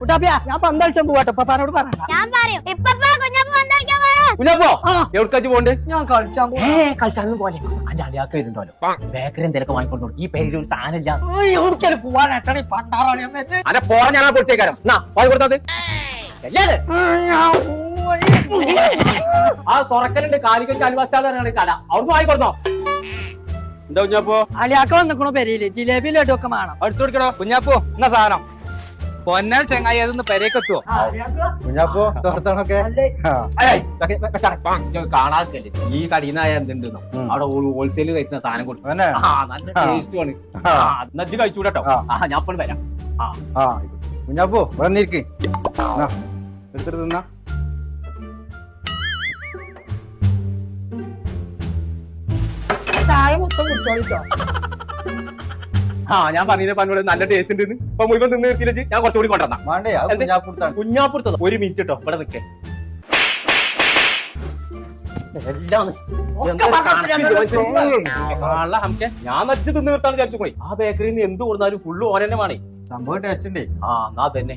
കുട്ടാപ്പിയാ ഞാൻ പന്തളിച്ചാൻ പോവാട്ടെ പപ്പാനോട് പറയണ്ട. ഞാൻ പറയും ഇപ്പപ്പാ കുഞ്ഞപ്പ പന്തളിക്കാൻ പോണോ? കുഞ്ഞാപ്പോ എവിടേക്കാച്ച് പോണ്ട്? ഞാൻ കളിച്ചാൻ കളിച്ചാലും പോലെ അന്റെ അളിയാക്ക വരുന്നുണ്ടല്ലോ ബേക്കറി എന്തെങ്കിലും വാങ്ങിക്കൊണ്ടു. ഈ പേരിൽ ഒരു സാധനം ഇല്ല. എവിടേക്കാലും പോവാൻ എത്ര പണ്ടാറാണ് എന്നിട്ട് അനെ പോരാ ഞാൻ പൊടിച്ചേക്കാരം. വാങ്ങി കൊടുത്തത് ആ തുറക്കലുണ്ട് കാലിക്കറ്റ് അൽവാസ്റ്റാണ് കട. അവിടുന്ന് വാങ്ങിക്കൊടുത്തോ? എന്താ കുഞ്ഞാപ്പോ? അലിയാക്ക വന്നിക്കണു പെരയില് ജിലേബി ലഡു ഒക്കെ വേണം. അടുത്ത് കൊടുക്കണോ? കുഞ്ഞാപ്പോ എന്നാ സാധനം പൊന്നാൽ ചെങ്ങായി അതൊന്ന് പെരേക്കെത്തുവോ? കുഞ്ഞാപ്പോ തോർത്തണൊക്കെ കാണാക്കല്ലേ ഈ കടീന്നായ എന്തുണ്ടെന്നോ അവിടെ ഹോൾസെയിൽ കഴിക്കുന്ന സാധനം കൊടുക്കും. നല്ല ടേസ്റ്റ് ആണ്. നജ്ജ് കഴിച്ചൂടട്ടോ. ഞാൻ ഇപ്പോൾ വരാം. കുഞ്ഞാപ്പോ വന്നിരിക്ക് എടുത്തിട്ട് തിന്നാ. ചായ മൊത്തം കുടിച്ചോളിട്ടോ. ഞാൻ പറഞ്ഞത് പറഞ്ഞോട് നല്ല ടേസ്റ്റ് ഉണ്ട്. ഇപ്പൊ മുഴുവൻ തിന്ന് നിർത്തിയില്ല. ഞാൻ കുറച്ചുകൂടി കൊണ്ടുവന്നാ വേണ്ടേ കുഞ്ഞാപ്പുറത്താണ്. കുഞ്ഞാപ്പുറത്തത് ഒരു മിനിറ്റ് കേട്ടോ. ഇവിടെ നിൽക്കേ എല്ലാം ഞാൻ നച്ച് തിന്ന് നിർത്താൻ വിചാരിച്ചു പോയി. ആ ബേക്കറിയിൽ നിന്ന് എന്ത് കൊടുത്താലും ഫുള്ള് ഓരന്നെ വേണേ. സംഭവം ടേസ്റ്റ് ഉണ്ട്. എന്നാ തന്നെ